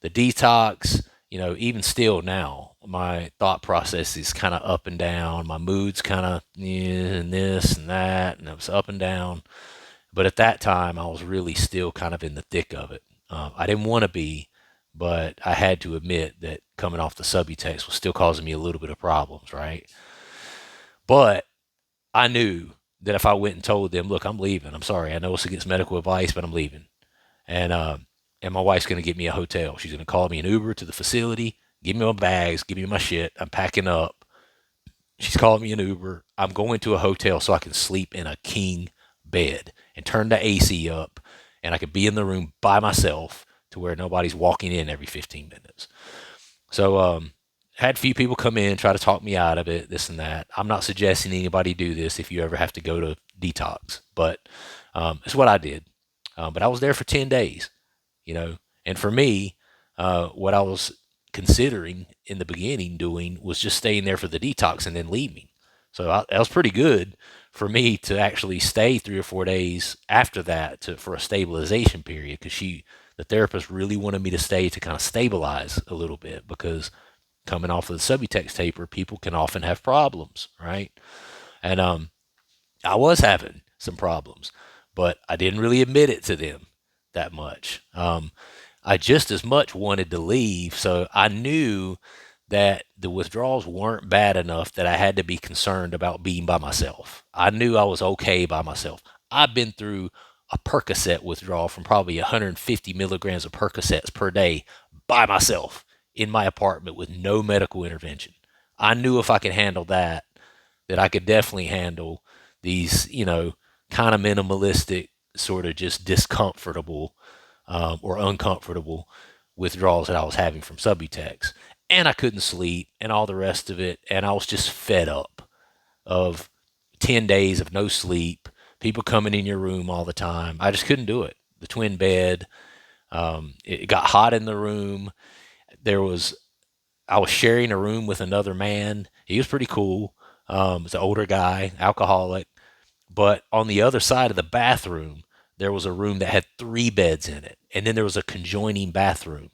Speaker 1: the detox. Even still now, my thought process is kind of up and down. My mood's kind of and this and that, and it was up and down. But at that time, I was really still kind of in the thick of it. I didn't want to be, but I had to admit that coming off the Subutex was still causing me a little bit of problems, right? But I knew that if I went and told them, look, I'm leaving. I'm sorry. I know it's against medical advice, but I'm leaving. And and my wife's going to get me a hotel. She's going to call me an Uber to the facility, give me my bags, give me my shit. I'm packing up. She's calling me an Uber. I'm going to a hotel so I can sleep in a king bed and turn the AC up, and I could be in the room by myself to where nobody's walking in every 15 minutes. So had a few people come in, try to talk me out of it, this and that. I'm not suggesting anybody do this if you ever have to go to detox, but it's what I did. But I was there for 10 days, and for me, what I was considering in the beginning doing was just staying there for the detox and then leaving. So that was pretty good for me to actually stay 3 or 4 days after that for a stabilization period, because the therapist really wanted me to stay to kind of stabilize a little bit, because coming off of the Subutex taper, people can often have problems, right? And I was having some problems, but I didn't really admit it to them that much. I just as much wanted to leave, so I knew that the withdrawals weren't bad enough that I had to be concerned about being by myself. I knew I was okay by myself. I've been through a Percocet withdrawal from probably 150 milligrams of Percocets per day by myself in my apartment with no medical intervention. I knew if I could handle that, that I could definitely handle these, kind of minimalistic, sort of just discomfortable or uncomfortable withdrawals that I was having from Subutex. And I couldn't sleep and all the rest of it. And I was just fed up of 10 days of no sleep, people coming in your room all the time. I just couldn't do it. The twin bed, it got hot in the room. I was sharing a room with another man. He was pretty cool. He's an older guy, alcoholic. But on the other side of the bathroom, there was a room that had 3 beds in it. And then there was a conjoining bathroom.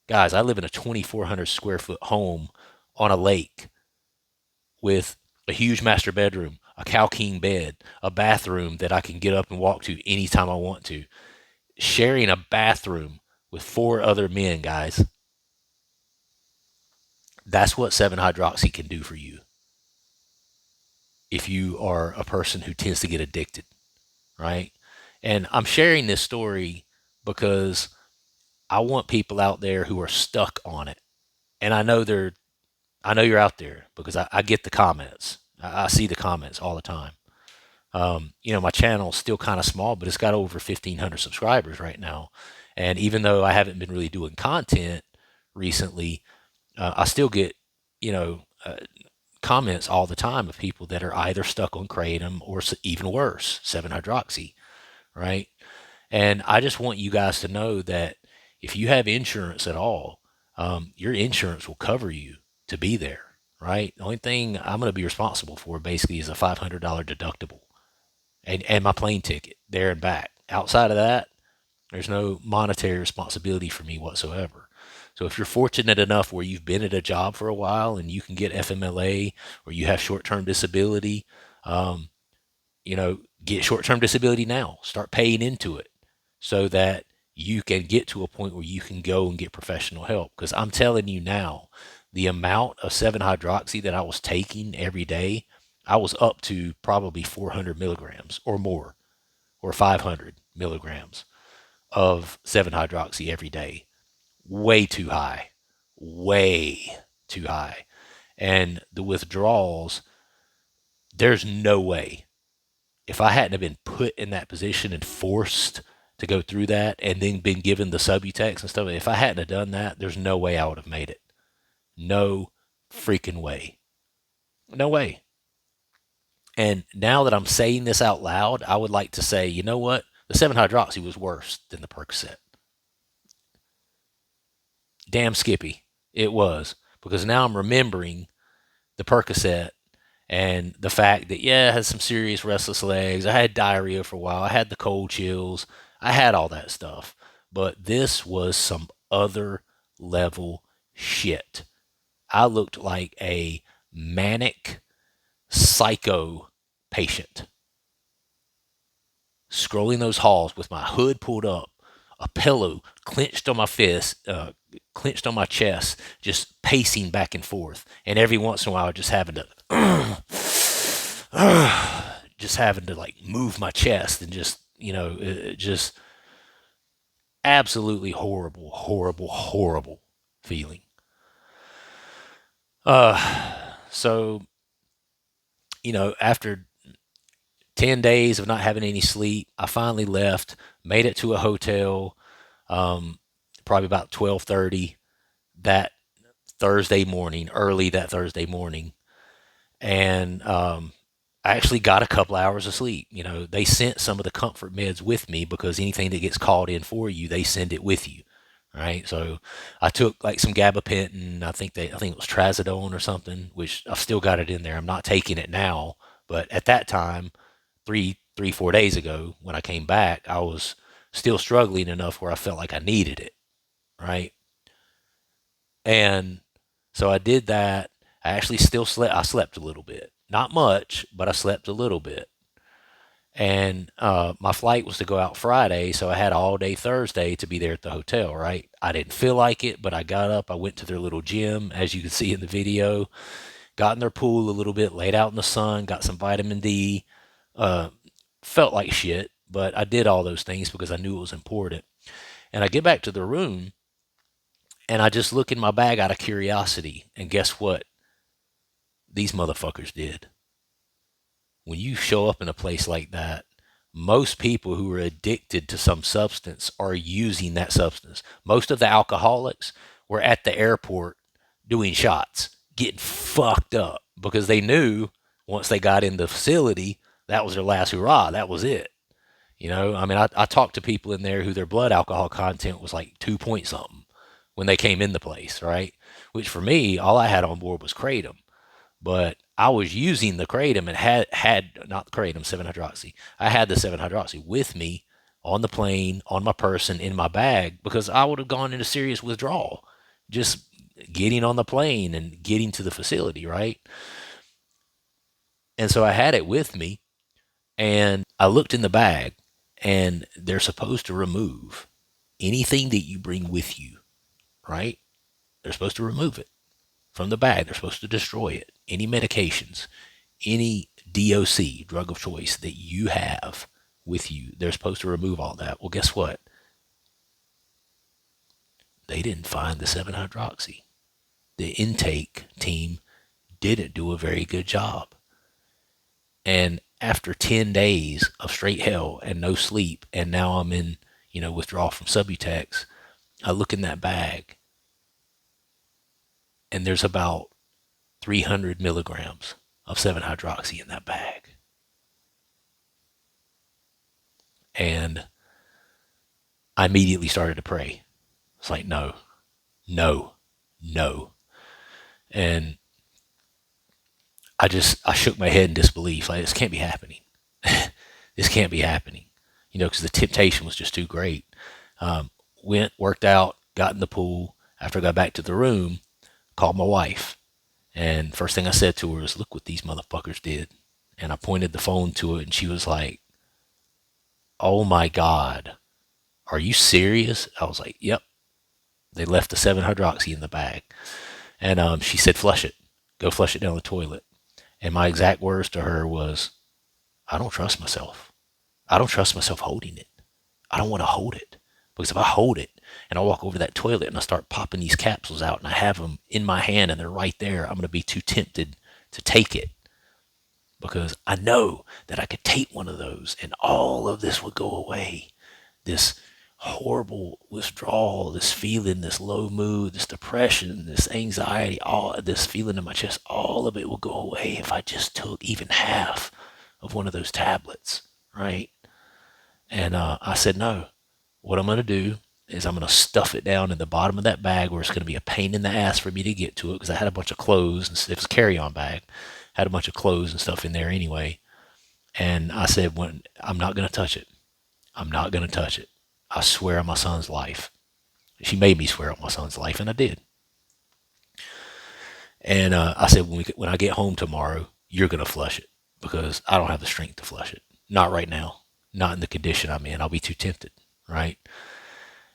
Speaker 1: Guys, I live in a 2,400 square foot home on a lake with a huge master bedroom, a cow king bed, a bathroom that I can get up and walk to anytime I want to. Sharing a bathroom with 4 other men, guys. That's what 7-hydroxy can do for you if you are a person who tends to get addicted, right? And I'm sharing this story because I want people out there who are stuck on it. And I know you're out there because I get the comments. I see the comments all the time. My channel's still kind of small, but it's got over 1,500 subscribers right now. And even though I haven't been really doing content recently, I still get, comments all the time of people that are either stuck on kratom or even worse, 7-hydroxy, right? And I just want you guys to know that if you have insurance at all, your insurance will cover you to be there, right? The only thing I'm going to be responsible for basically is a $500 deductible and my plane ticket there and back. Outside of that, there's no monetary responsibility for me whatsoever. So if you're fortunate enough where you've been at a job for a while and you can get FMLA or you have short-term disability, um, get short-term disability now. Start paying into it so that you can get to a point where you can go and get professional help. Because I'm telling you now, the amount of 7-hydroxy that I was taking every day, I was up to probably 400 milligrams or more, or 500 milligrams of 7-hydroxy every day. Way too high. Way too high. And the withdrawals, there's no way. If I hadn't have been put in that position and forced to go through that and then been given the Subutex and stuff, if I hadn't have done that, there's no way I would have made it. No freaking way. No way. And now that I'm saying this out loud, I would like to say, you know what? The 7-hydroxy was worse than the Percocet. Damn Skippy. It was. Because now I'm remembering the Percocet and the fact that, yeah, I had some serious restless legs. I had diarrhea for a while. I had the cold chills. I had all that stuff. But this was some other level shit. I looked like a manic psycho patient. Scrolling those halls with my hood pulled up, a pillow clenched on my fist, clenched on my chest, just pacing back and forth. And every once in a while, just having to, like move my chest and just, just absolutely horrible, horrible, horrible feeling. So, after 10 days of not having any sleep, I finally left, made it to a hotel, probably about 12:30 that Thursday morning, early that Thursday morning. And I actually got a couple hours of sleep. They sent some of the comfort meds with me because anything that gets called in for you, they send it with you. Right. So I took like some gabapentin. I think it was trazodone or something, which I've still got it in there. I'm not taking it now, but at that time, 4 days ago when I came back, I was still struggling enough where I felt like I needed it. Right. And so I did that. I actually still slept. I slept a little bit, not much, but I slept a little bit. And my flight was to go out Friday, so I had all day Thursday to be there at the hotel, right? I didn't feel like it, but I got up. I went to their little gym, as you can see in the video, got in their pool a little bit, laid out in the sun, got some vitamin D. Felt like shit, but I did all those things because I knew it was important. And I get back to the room, and I just look in my bag out of curiosity, and guess what? These motherfuckers did. When you show up in a place like that, most people who are addicted to some substance are using that substance. Most of the alcoholics were at the airport doing shots, getting fucked up because they knew once they got in the facility, that was their last hurrah. That was it. I talked to people in there who their blood alcohol content was like 2 point something when they came in the place, right? Which for me, all I had on board was kratom. But I was using the kratom and had not the kratom, 7-hydroxy. I had the 7-hydroxy with me on the plane, on my person, in my bag, because I would have gone into serious withdrawal just getting on the plane and getting to the facility, right? And so I had it with me, and I looked in the bag, and they're supposed to remove anything that you bring with you, right? They're supposed to remove it from the bag. They're supposed to destroy it. Any medications, any DOC, drug of choice, that you have with you, they're supposed to remove all that. Well, guess what? They didn't find the 7-hydroxy. The intake team didn't do a very good job. And after 10 days of straight hell and no sleep, and now I'm in, withdrawal from Subutex, I look in that bag, and there's about 300 milligrams of 7-hydroxy in that bag. And I immediately started to pray. It's like, no, no, no. And I shook my head in disbelief. Like, this can't be happening. This can't be happening. Because the temptation was just too great. Worked out, got in the pool, After I got back to the room, called my wife. And first thing I said to her is, look what these motherfuckers did. And I pointed the phone to it, and she was like, oh my God, are you serious? I was like, yep. They left the 7-hydroxy in the bag. And she said, flush it. Go flush it down the toilet. And my exact words to her was, I don't trust myself. I don't trust myself holding it. I don't want to hold it. Because if I hold it and I walk over to that toilet and I start popping these capsules out and I have them in my hand and they're right there, I'm going to be too tempted to take it. Because I know that I could take one of those and all of this would go away. This horrible withdrawal, this feeling, this low mood, this depression, this anxiety, all this feeling in my chest, all of it will go away if I just took even half of one of those tablets, right? And I said, no, what I'm going to do is I'm going to stuff it down in the bottom of that bag where it's going to be a pain in the ass for me to get to it because I had a bunch of clothes and it was a carry-on bag. Had a bunch of clothes and stuff in there anyway. And I said, I'm not going to touch it. I'm not going to touch it. I swear on my son's life. She made me swear on my son's life, and I did. And I said, when I get home tomorrow, you're going to flush it because I don't have the strength to flush it. Not right now. Not in the condition I'm in. I'll be too tempted, right?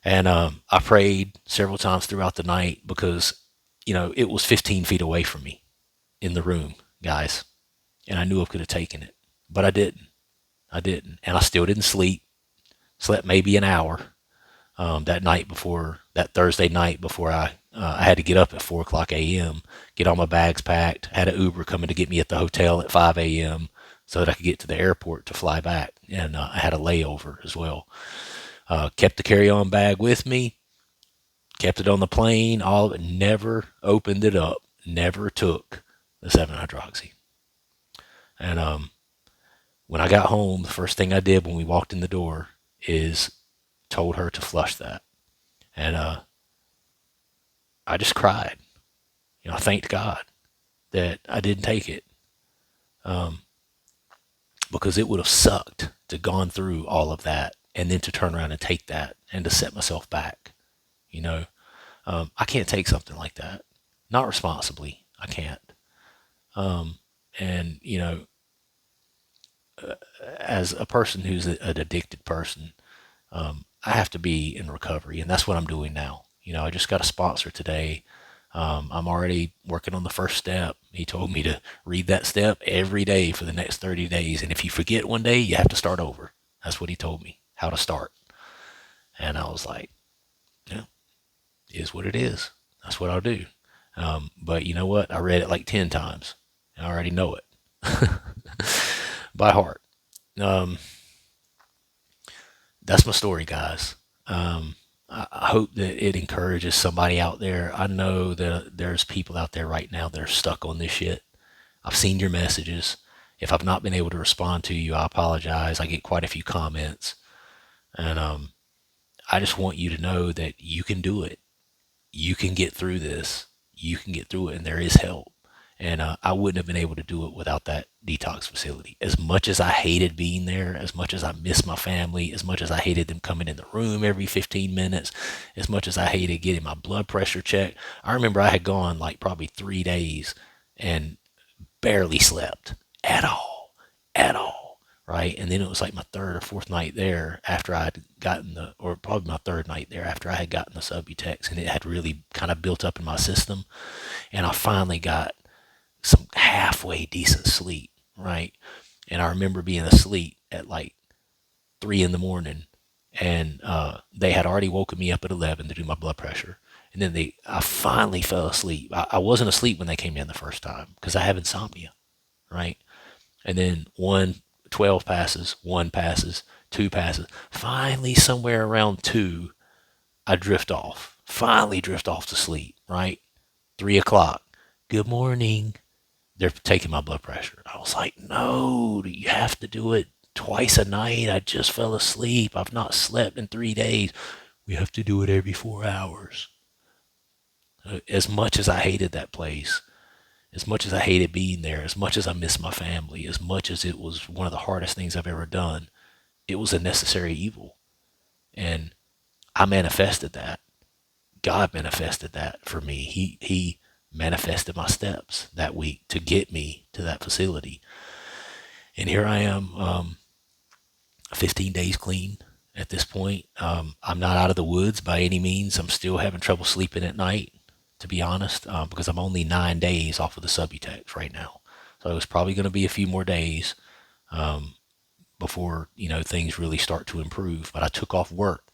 Speaker 1: And I prayed several times throughout the night because, it was 15 feet away from me in the room, guys. And I knew I could have taken it, but I didn't. And I still didn't sleep. Slept maybe an hour that Thursday night before I had to get up at 4 o'clock a.m., get all my bags packed, had an Uber coming to get me at the hotel at 5 a.m. so that I could get to the airport to fly back. And I had a layover as well. Kept the carry-on bag with me, kept it on the plane, all of it, never opened it up, never took the 7-hydroxy. And when I got home, the first thing I did when we walked in the door is told her to flush that. And I just cried. I thanked God that I didn't take it. Because it would have sucked to gone through all of that and then to turn around and take that and to set myself back. I can't take something like that. Not responsibly. I can't. And, as a person who's an addicted person, I have to be in recovery, and that's what I'm doing now. I just got a sponsor today. I'm already working on the first step. He told me to read that step every day for the next 30 days, and if you forget one day, you have to start over. That's what he told me, how to start. And I was like, yeah, it is what it is. That's what I'll do. But you know what? I read it like 10 times. I already know it by heart. That's my story, guys. I hope that it encourages somebody out there. I know that there's people out there right now that are stuck on this shit. I've seen your messages. If I've not been able to respond to you, I apologize. I get quite a few comments. And I just want you to know that you can do it. You can get through this. You can get through it, and there is help. And I wouldn't have been able to do it without that detox facility. As much as I hated being there, as much as I miss my family, as much as I hated them coming in the room every 15 minutes, as much as I hated getting my blood pressure checked. I remember I had gone like probably 3 days and barely slept at all, right? And then it was like my third or fourth night there after I had gotten or probably my third night there after I had gotten the Subutex, and it had really kind of built up in my system. And I finally got some halfway decent sleep, right? And I remember being asleep at like 3 in the morning, and they had already woken me up at 11 to do my blood pressure. And then I finally fell asleep. I wasn't asleep when they came in the first time because I have insomnia, right? And then 12 passes, 1 passes, 2 passes. Finally, somewhere around 2, I finally drift off to sleep, right? 3 o'clock. Good morning. They're taking my blood pressure. I was like, no, you have to do it twice a night. I just fell asleep. I've not slept in 3 days. We have to do it every 4 hours. As much as I hated that place, as much as I hated being there, as much as I miss my family, as much as it was one of the hardest things I've ever done, it was a necessary evil. And I manifested that God manifested that for me. He manifested my steps that week to get me to that facility. And here I am, 15 days clean at this point. I'm not out of the woods by any means. I'm still having trouble sleeping at night, to be honest, because I'm only 9 days off of the Subutex right now. So it's probably going to be a few more days before things really start to improve. But I took off work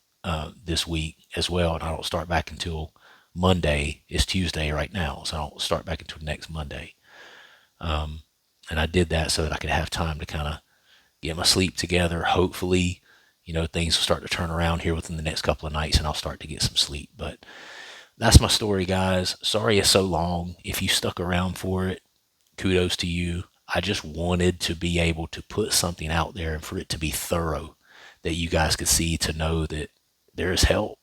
Speaker 1: this week as well, and I don't start back until Monday. It's Tuesday right now, so I don't start back until next Monday. And I did that so that I could have time to kind of get my sleep together. Hopefully, things will start to turn around here within the next couple of nights, and I'll start to get some sleep. But that's my story, guys. Sorry it's so long. If you stuck around for it, kudos to you. I just wanted to be able to put something out there and for it to be thorough, that you guys could see, to know that there is help.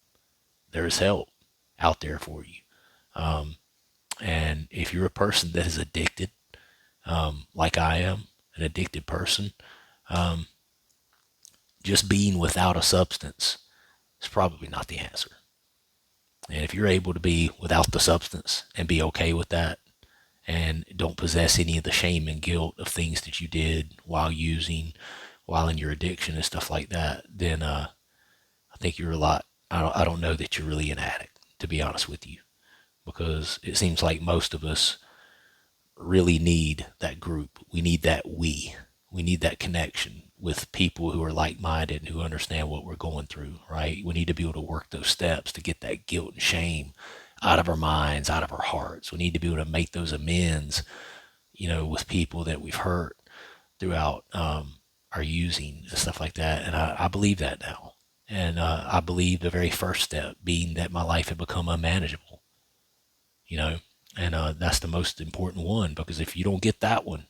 Speaker 1: There is help out there for you. And if you're a person that is addicted, like I am, an addicted person, just being without a substance is probably not the answer. And if you're able to be without the substance and be okay with that, and don't possess any of the shame and guilt of things that you did while using, while in your addiction and stuff like that, then I think you're a lot. I don't know that you're really an addict, to be honest with you, because it seems like most of us really need that group. We need that we need that connection with people who are like-minded and who understand what we're going through, right? We need to be able to work those steps to get that guilt and shame out of our minds, out of our hearts. We need to be able to make those amends, with people that we've hurt throughout our using and stuff like that. And I believe that now. And I believe the very first step being that my life had become unmanageable, and that's the most important one, because if you don't get that one,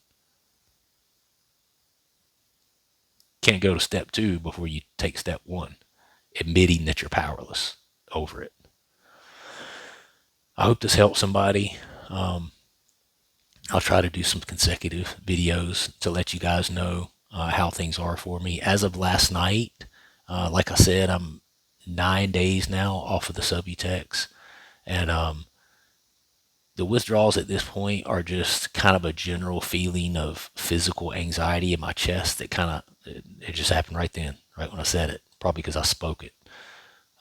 Speaker 1: can't go to step 2 before you take step 1, admitting that you're powerless over it. I hope this helps somebody. I'll try to do some consecutive videos to let you guys know how things are for me. As of last night, like I said, I'm 9 days now off of the Subutex, and the withdrawals at this point are just kind of a general feeling of physical anxiety in my chest that kind of, it just happened right then, right when I said it, probably because I spoke it.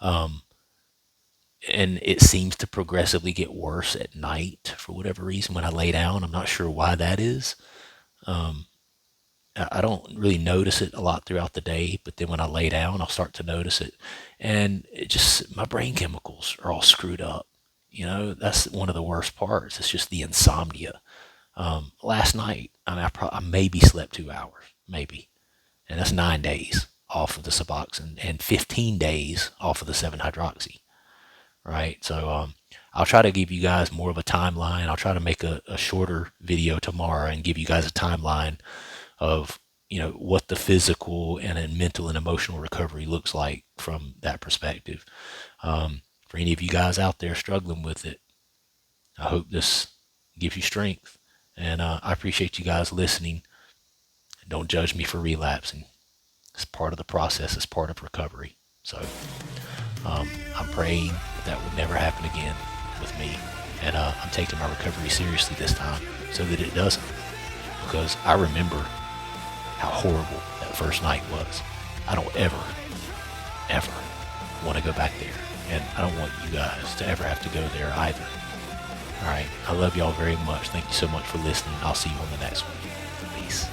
Speaker 1: And it seems to progressively get worse at night for whatever reason when I lay down. I'm not sure why that is. I don't really notice it a lot throughout the day, but then when I lay down, I'll start to notice it. And it just, my brain chemicals are all screwed up. That's one of the worst parts. It's just the insomnia. Last night, I maybe slept 2 hours, maybe. And that's 9 days off of the Suboxone and 15 days off of the 7-hydroxy. Right. So, I'll try to give you guys more of a timeline. I'll try to make a shorter video tomorrow and give you guys a timeline of, what the physical and mental and emotional recovery looks like from that perspective. For any of you guys out there struggling with it, I hope this gives you strength. And I appreciate you guys listening. Don't judge me for relapsing. It's part of the process. It's part of recovery. So I'm praying that would never happen again with me. And I'm taking my recovery seriously this time so that it doesn't. Because I remember how horrible that first night was. I don't ever want to go back there. And I don't want you guys to ever have to go there either. All right. I love y'all very much. Thank you so much for listening. I'll see you on the next one. Peace.